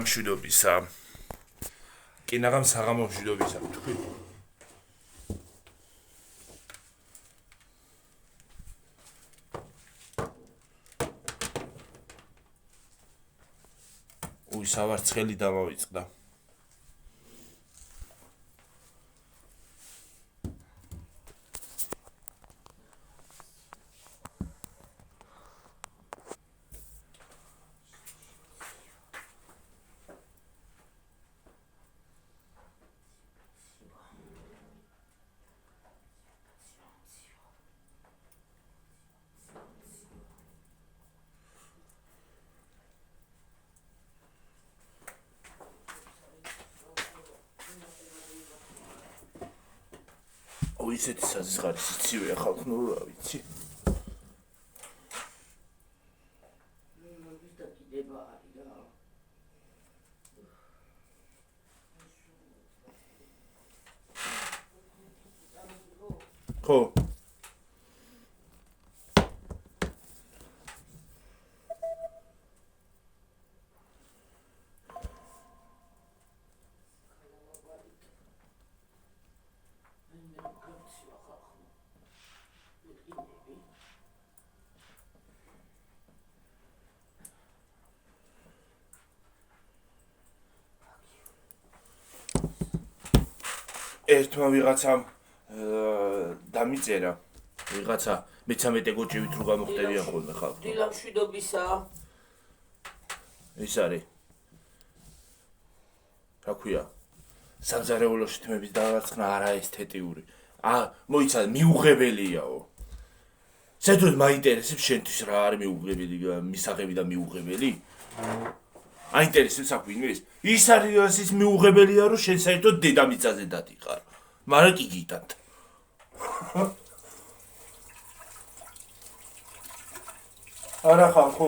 მშვიდობისა. კინაღამ საღამო მშვიდობისა. თქვი. სავარცხელი დამავიწყდა. ისეთი საზღარი ცივია ხალხნო რა ვიცი. ხო ერთმა ვიღაცამ დამიწერა ვიღაცა მე-13 გოჭივით რო გამოხდებიან ხოლმე ხალხო. დილა მშვიდობისა. ის არის რა ქვია სამზარეულოში თმების დავარცხნა არაესთეტიური. მოიცა მიუღებელიაო. საერთოდ მაინტერესებს შენთვის რა არის მიუღებელი მისაღები და მიუღებელი? აინტერესებს საქმის ის არის ის მიუღებელია რომ შენ საერთოდ დედამიწაზე დადიყარ მაგრამ კი გიტანთ არა ხალხო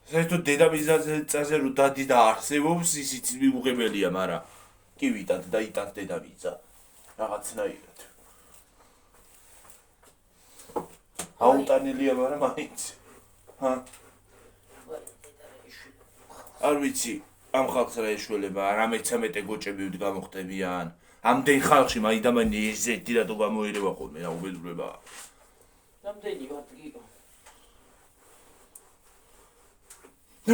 საერთოდ დედამიწაზე რომ დადი და არსებობს ისიც მიუღებელია მაგრამ კი ვიტანთ და იტანთ დედამიწა რაღაცნაირად აუტანელია მაგრამ მაინც არ ვიცი ამ ხალხს რა ეშველება რა მე-13 გოჭები გამოხდებიან ამდენ ხალხში მაინდამაინც ესეთი რატო გამოერევა ხოლმე რა უბედურება რამდენი ვარ გიგო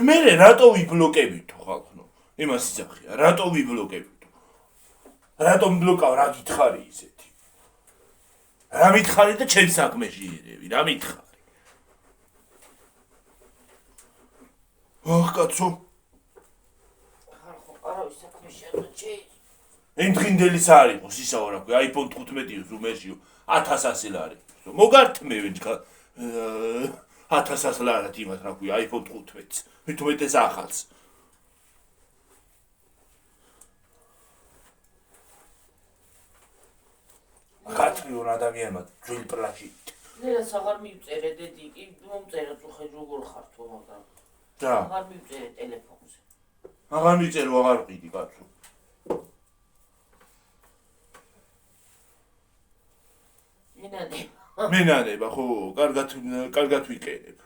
მე რატო ვიბლოკებითო ხალხო იმას იცახია რატო ვიბლოკებითო რატომ ბლოკავ რა გითხარი ისეთი რა მითხარი და ჩემ საქმეში ერევი რა მითხარი კაცო ხალხო არავის საქმეში არ ჩეი ენთხინდელის არ იყოს ისაო რა ქვია iPhone 15-ი ზუმერშიო 1100 ლარი მოგართმევენ 1100 ლარად იმათ რა ქვია iPhone 15-ს მithumetes ახალს ხათრიო ადამიანმა ძველი პლაჟით ნერას აღარ მივწერე დედი კი მომწერა წუხე როგორ ხარ თუ მაგრამ და აღარ მივწერე ტელეფონზე აღარ მიწერო აღარ ვყიდი კაცო მენანება ხო კარგად ვიკენებ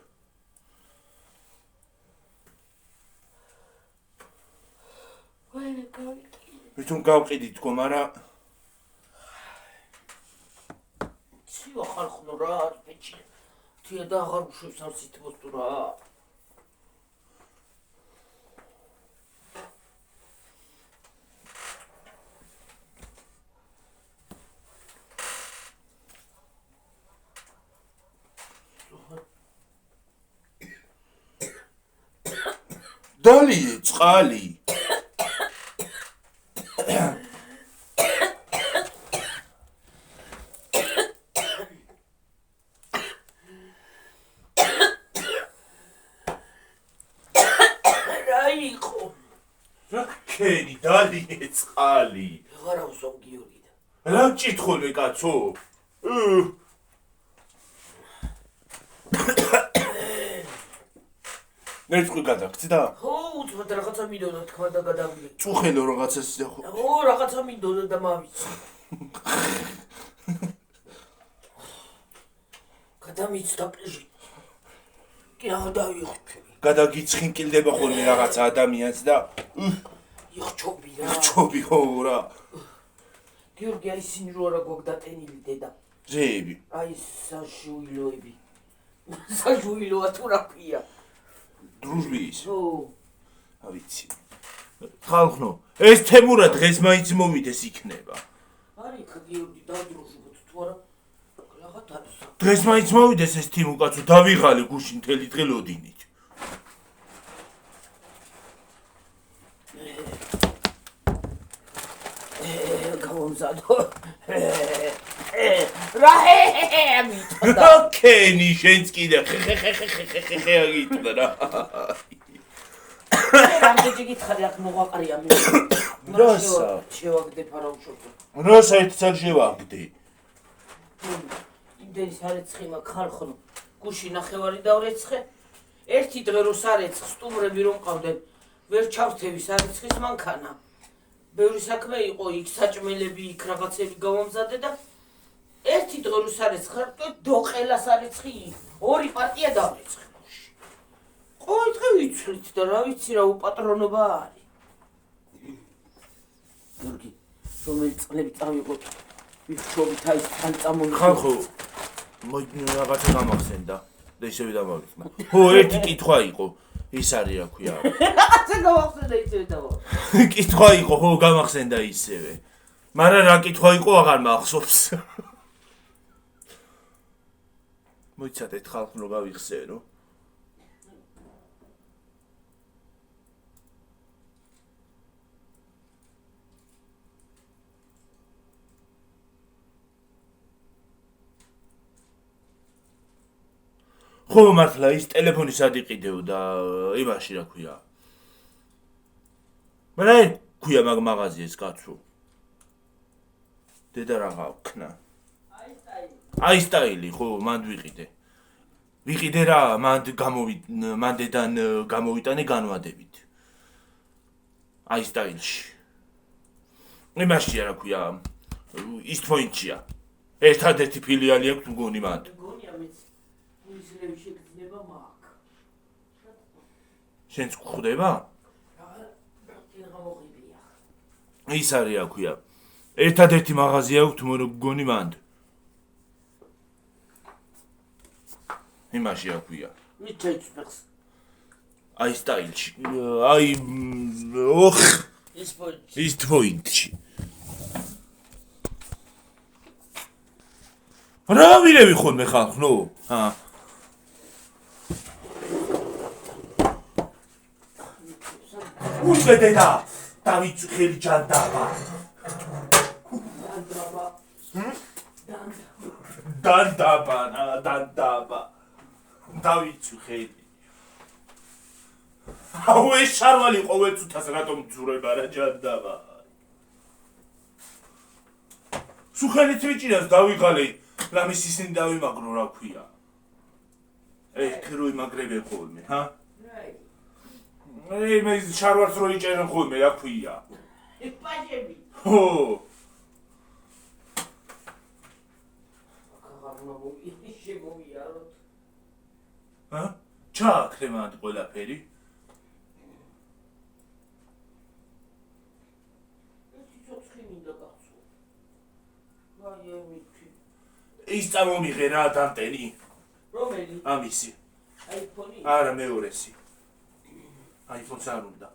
ვთუნ გავყიდი თქო მაგრამ ციო ხალხო რა პეჩი თია და აღარ უშვებს ამ სიტყვას თუ რა დალი წყალი კენი დალი წყალი აღარა უსო გიორგი და რა მჭითხოლე კაცო ნერწყვი გადაგწდა? ხო, უცბად რაღაცა მინდოდა თქვა და გადავიდე. წუხელო რაღაცას ხო? ხო, რაღაცა მინდოდა და მავიცი. გადამიცდა პლეჟი. კი რა დავიხჩი. გადაგიცხინკილდება ხოლმე რაღაცა ადამიანს და იხჩობი რა. იხჩობი ხო რა. გიორგი აი ისინი რო არა გვაგდატენილი დედა. ძეები. აი საშუილოები. საშუილოა თუ რა ქვია. დრუჟბის. ო. ავიცი. ხალხო, ეს თემურა დღეს მაინც მოვიდეს იქნება. არი ხა გიორგი დადროჟობთ თუ არა. რაღაც არის. დღეს მაინც მოვიდეს ეს თიმუკაცო, დავიღალე გუში მთელი დღე ლოდინით. გამომზადო. რა ამიტყდა. ოკეი, შენც კიდე ხე აგიტყდა რა. რამდენი გითხარი აქ მოყარია მე. რასა? შევაგდე ფარაუშობო. რასა ერთ წელ შევაგდე? იმდენი სარეცხი მაქვს ხალხო. გუში ნახევარი დავრეცხე. ერთი დღე რო სარეცხ სტუმრები რომ ყავდნენ, ვერ ჩავრთევი სარეცხის მანქანა. ბევრი საქმე იყო, იქ საჭმელები, იქ რაღაცები გამომზადე და ერთი დღე რო სარეცხ დოყელა სარეცხი, ორი პარტია დავრეცხე. ყოველ დღე ვიცვლით და რა ვიცი რა უპატრონობა არის. გიორგი, რომელი წყლები წავიღოთ, ვიხშობით აი თან წამოვიხო. ხალხო, რაღაცა გამახსენდა და ისევ დამავიხმა. ხო, ერთი კითხვა იყო, ის არის რა ქვია. რაღაცა გამახსენდა ისევ დავა. კითხვა იყო, ხო, გამახსენდა ისევე. მაგრამ რა კითხვა იყო, აღარ მახსოვს. მოიცადეთ ხალხო, რომ გავიხსენო. ხო მართლა ის ტელეფონი სად იყიდეო და იმაში რა ქვია. მაგრამ ქვია მაგ მაღაზიას კაცო. დედა რა გავქნა. აი სტაილი ხო მანდ ვიყიდე. ვიყიდე რა მან დედან გამოვიტანე განვადებით. აი სტაილში. იმაშია რა ქვია. ის პოინტია. ერთადერთი ფილიალი აქვს მგონი მანდ. შეგრძნება მაგ. შენც გვხვდება? ის არის რა ქვია. ერთადერთი მაღაზია აქვს მგონი მანდ. იმაში რა ქვია. მიჩეჭს. აი სტაილში. აი ოხ ის პოინტში. რა ვირევი ხოლმე ხალხო? ჰა. უშედე და დავით ხელი ჯანდაბა. დანდაბა. დავით ხელი. აუ ეს შარვალი ყოველ წუთას რატომ ძურება რა ჯანდაბა. სუხელით ვიჭირას დავიღალე. რამის ისინი დავიმაგრო რა ქვია. ეხ რო იმაგრებენ ხოლმე, ჰა? მე შარვარს რო იჭერენ ხოლმე რა ქვია. პაჟები. ხო. შემოვიაროთ. ჰა? ჩააქრე მანდ ყველაფერი. ის წამომიღე რა დანტენი. რომელი? ამისი. აიფონი? არა მეორესი. აიფონს არ უნდა.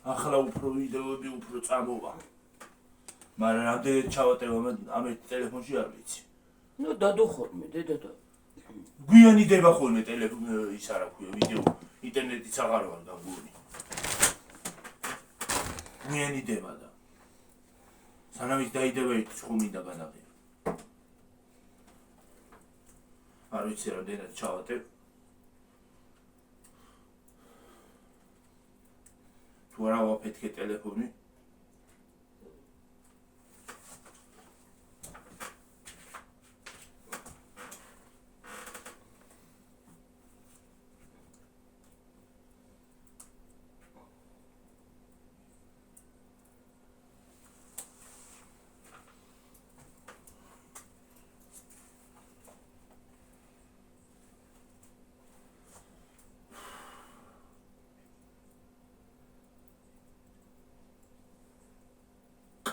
ახლა უფრო ვიდეოები უფრო წამოვა. მაგრამ რამდენად ჩავატევ ამ ტელეფონში არ ვიცი. ნუ დადო ხოლმე დედა. გვიანიდება ხოლმე ტელეფონი ის არა ქვია ვიდეო ინტერნეტიც აღარ ვარ გამგონი. გვიანიდება და სანამ ის დაიდება ერთი ხუმინდა განაღია. არ ვიცი რამდენად ჩავატევ. თუ არა ვაფეთქე ტელეფონი.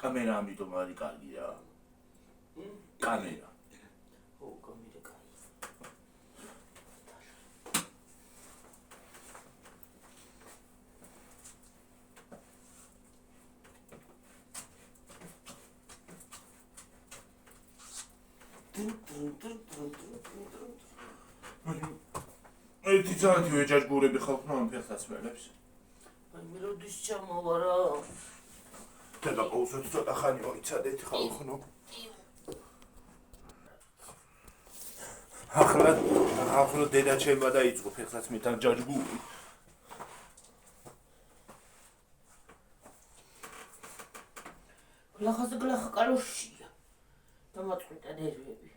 კამერა ამიტომ არის კარგი რა. კამერა. ო, კამერა კარგი. ერთი წამი ვეჯაჯგურები ხალხმა ამ ფეხსაცმელებს. აი მე როდის ჩამოვა რა? და ყოველთვის ცოტა ხანი მოიცადეთ ხალხო. ახლა დედა ჩემმა დაიწყო ფეხსაცმელთან ჯაჯგური. გლახა კალოშია. დამატყუდა ნერვები.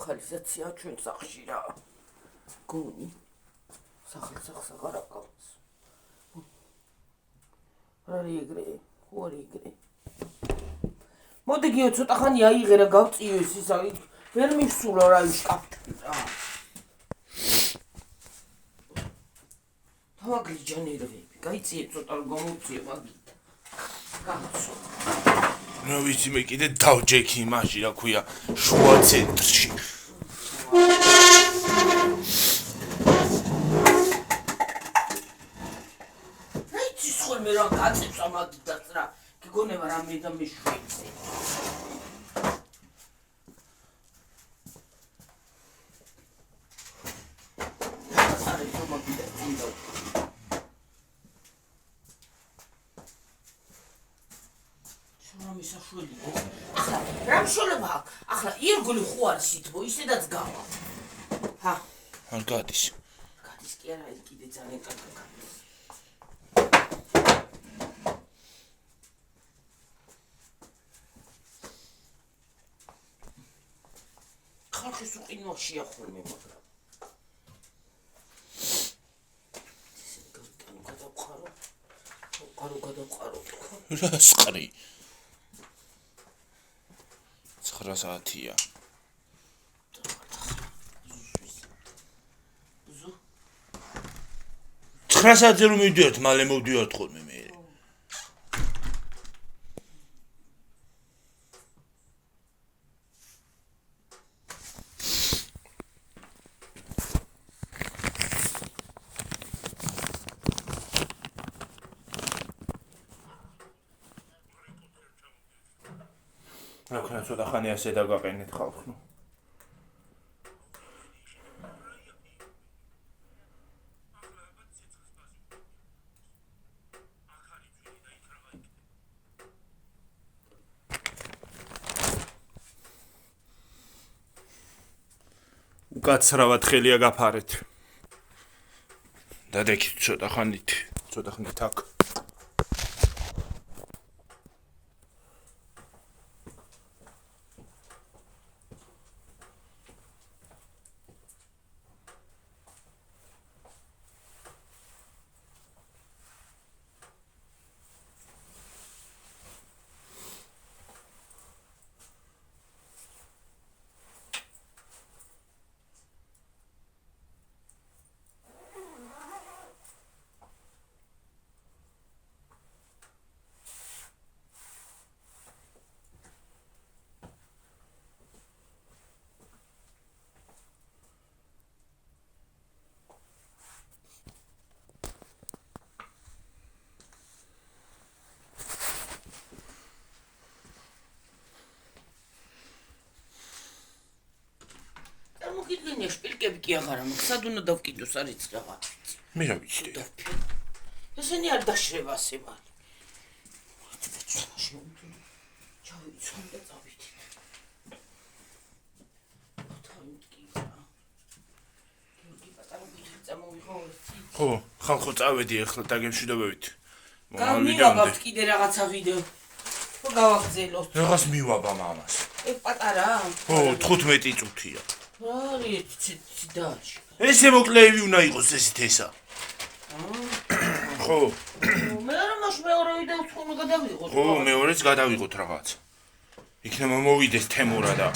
ხალისაცია ჩვენ სახში რა. გონი. სახს აღარ აკავს. რა ეგრე? ხوارი ეგრე. მოდი გიო ცოტა ხანი აიღე რა გავწიო ეს ისა ვერ მივსულა რა ის შკაფთან რა. თავი ჯანერვები. გაიწიე ცოტა რომ გამოუწიე მაგით. გაცო. რა ვიცი მე კიდე დავჯექი იმაში რა ქვია შუა ცენტრში. რაიცი ხოლმე რა გაწევს ამაგიდაც რა. გიგონება რამე და მე შვიცე. არი თომაგიდა წინდა. მისაშველი. ახლა რა მშოლება აქვს? ახლა ირგული ხوار სითბო ისედაც გავა. ჰა. არ გადის. გადის კი არა, კიდე ძალიან კარგი გადის. ხალხის უყინვაშია ხოლმე მაგრამ. ისე გადავყარო. გადავყარო. რა სყრი? 9 საათია. ბუზუ 9 საათზე რომ მივდივართ, მალე მოვდივართ ხოლმე მე. რა ქნა ცოტა ხანი ასე დაგაყენეთ ხალხო. უკაცრავად ხელია გაფარეთ. დადექით ცოტა ხნით აქ. მოგიდგენია შპილკები კი აღარა მაქვს. სად უნდა დავკიდოს არის რაღაც. მე რა ვიცი. ესენი არ დაშრება ასე მალე. ჩავიცვან და წავიდე. ხო, ხალხო წავედი ახლა დაგემშვიდობებით. გამივაბავთ კიდე რაღაცა ვიდეო. ხო გავაგზელოთ. რაღაც მივაბა მამას. ეგ პატარა? ხო, 15 წუთია. რა არის ციდაში? ესე მოკლეები უნდა იყოს ესეთ ესა. ხო. მე არ მაშ მეორე ვიდეო თქო გადავიღოთ. ხო, მეორეც გადავიღოთ რაღაც. იქნება მოვიდეს თემურა და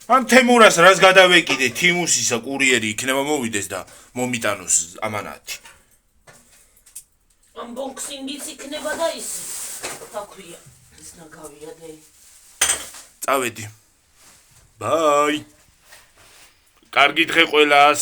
ამ თემურას რას გადავეკიდე თიმუსისა კურიერი იქნება მოვიდეს და მომიტანოს ამანათი. Unboxing-იც იქნება და ის თაქვია. ის ნაგავია და წავედი. ბაი. კარგი დღე ყველას.